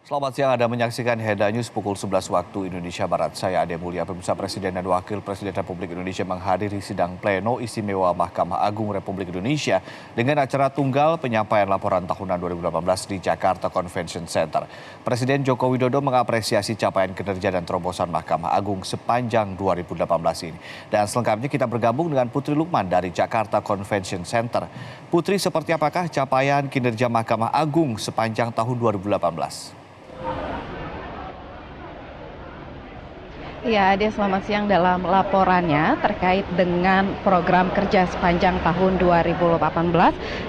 Selamat siang, Anda menyaksikan Heda News pukul 11 waktu Indonesia Barat. Saya Ade Mulya, pemirsa. Presiden dan Wakil Presiden Republik Indonesia menghadiri sidang pleno istimewa Mahkamah Agung Republik Indonesia dengan acara tunggal penyampaian laporan tahunan 2018 di Jakarta Convention Center. Presiden Joko Widodo mengapresiasi capaian kinerja dan terobosan Mahkamah Agung sepanjang 2018 ini. Dan selengkapnya kita bergabung dengan Putri Lukman dari Jakarta Convention Center. Putri, seperti apakah capaian kinerja Mahkamah Agung sepanjang tahun 2018? Ya, Ade, selamat siang. Dalam laporannya terkait dengan program kerja sepanjang tahun 2018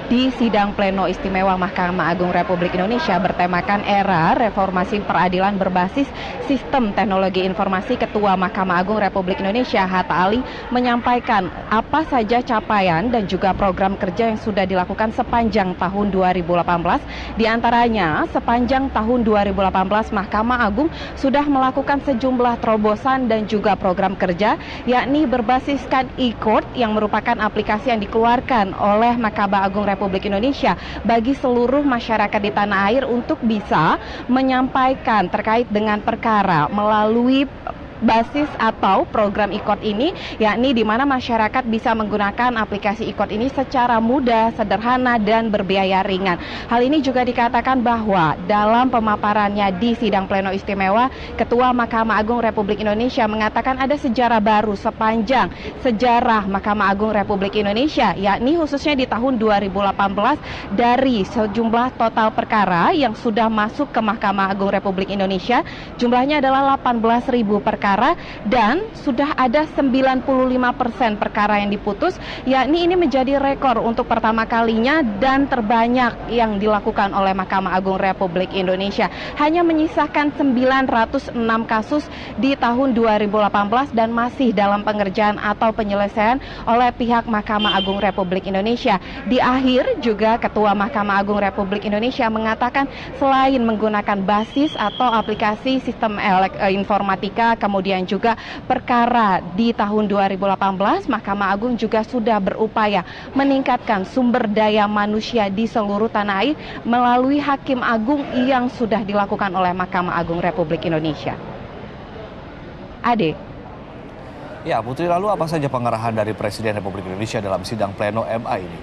di sidang pleno istimewa Mahkamah Agung Republik Indonesia bertemakan era reformasi peradilan berbasis sistem teknologi informasi, Ketua Mahkamah Agung Republik Indonesia Hatta Ali menyampaikan apa saja capaian dan juga program kerja yang sudah dilakukan sepanjang tahun 2018. Di antaranya, sepanjang tahun 2018 Mahkamah Agung sudah melakukan sejumlah terobosan dan juga program kerja, yakni berbasiskan e-court yang merupakan aplikasi yang dikeluarkan oleh Mahkamah Agung Republik Indonesia bagi seluruh masyarakat di tanah air untuk bisa menyampaikan terkait dengan perkara melalui basis atau program e-court ini, yakni di mana masyarakat bisa menggunakan aplikasi e-court ini secara mudah, sederhana, dan berbiaya ringan. Hal ini juga dikatakan bahwa dalam pemaparannya di sidang pleno istimewa, Ketua Mahkamah Agung Republik Indonesia mengatakan ada sejarah baru sepanjang sejarah Mahkamah Agung Republik Indonesia, yakni khususnya di tahun 2018 dari sejumlah total perkara yang sudah masuk ke Mahkamah Agung Republik Indonesia, jumlahnya adalah 18.000 perkara. Dan sudah ada 95% perkara yang diputus, yakni ini menjadi rekor untuk pertama kalinya dan terbanyak yang dilakukan oleh Mahkamah Agung Republik Indonesia. Hanya menyisakan 906 kasus di tahun 2018 dan masih dalam pengerjaan atau penyelesaian oleh pihak Mahkamah Agung Republik Indonesia. Di akhir juga Ketua Mahkamah Agung Republik Indonesia mengatakan selain menggunakan basis atau aplikasi sistem informatika, kemudian juga perkara di tahun 2018, Mahkamah Agung juga sudah berupaya meningkatkan sumber daya manusia di seluruh tanah air melalui Hakim Agung yang sudah dilakukan oleh Mahkamah Agung Republik Indonesia. Ade. Ya, Putri, lalu apa saja pengarahan dari Presiden Republik Indonesia dalam sidang pleno MA ini?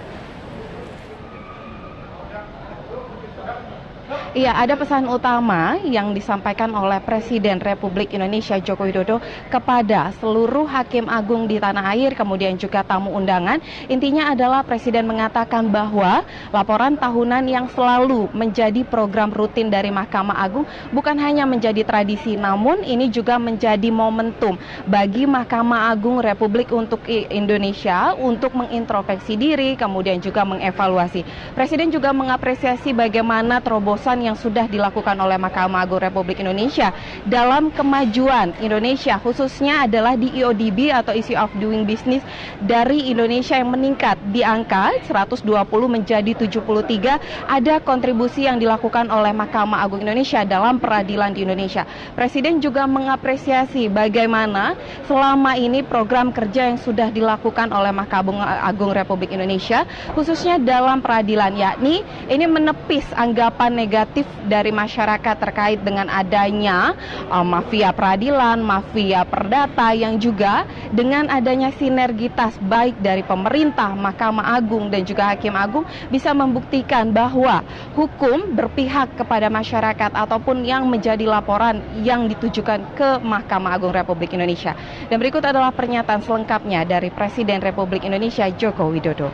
Iya, ada pesan utama yang disampaikan oleh Presiden Republik Indonesia Joko Widodo kepada seluruh Hakim Agung di tanah air, kemudian juga tamu undangan. Intinya adalah Presiden mengatakan bahwa laporan tahunan yang selalu menjadi program rutin dari Mahkamah Agung bukan hanya menjadi tradisi, namun ini juga menjadi momentum bagi Mahkamah Agung Republik untuk Indonesia untuk mengintrospeksi diri, kemudian juga mengevaluasi. Presiden juga mengapresiasi bagaimana terobosan yang sudah dilakukan oleh Mahkamah Agung Republik Indonesia dalam kemajuan Indonesia, khususnya adalah di EODB atau Ease of Doing Business dari Indonesia yang meningkat di angka 120 menjadi 73. Ada kontribusi yang dilakukan oleh Mahkamah Agung Indonesia dalam peradilan di Indonesia. Presiden juga mengapresiasi bagaimana selama ini program kerja yang sudah dilakukan oleh Mahkamah Agung Republik Indonesia khususnya dalam peradilan, yakni ini menepis anggapan negatif dari masyarakat terkait dengan adanya mafia peradilan, mafia perdata, yang juga dengan adanya sinergitas baik dari pemerintah, Mahkamah Agung dan juga Hakim Agung bisa membuktikan bahwa hukum berpihak kepada masyarakat ataupun yang menjadi laporan yang ditujukan ke Mahkamah Agung Republik Indonesia. Dan berikut adalah pernyataan selengkapnya dari Presiden Republik Indonesia Joko Widodo.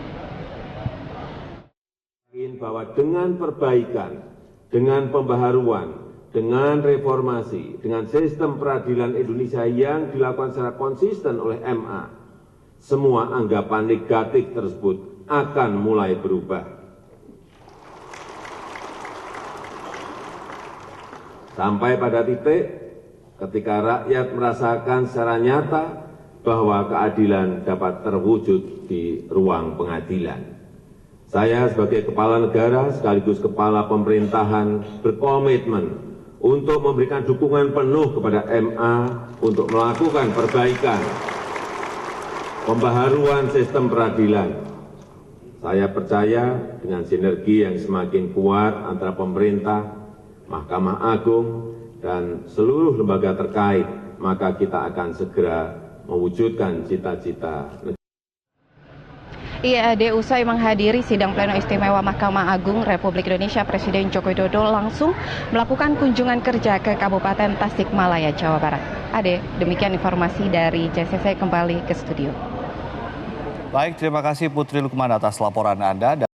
Bahwa dengan perbaikan, dengan pembaharuan, dengan reformasi, dengan sistem peradilan Indonesia yang dilakukan secara konsisten oleh MA, semua anggapan negatif tersebut akan mulai berubah. Sampai pada titik ketika rakyat merasakan secara nyata bahwa keadilan dapat terwujud di ruang pengadilan. Saya sebagai kepala negara sekaligus kepala pemerintahan berkomitmen untuk memberikan dukungan penuh kepada MA untuk melakukan perbaikan, pembaharuan sistem peradilan. Saya percaya dengan sinergi yang semakin kuat antara pemerintah, Mahkamah Agung, dan seluruh lembaga terkait, maka kita akan segera mewujudkan cita-cita negara. IAD usai menghadiri sidang pleno istimewa Mahkamah Agung Republik Indonesia, Presiden Joko Widodo langsung melakukan kunjungan kerja ke Kabupaten Tasikmalaya, Jawa Barat. Ade, demikian informasi dari JCC, kembali ke studio. Baik, terima kasih Putri Lukman atas laporan Anda.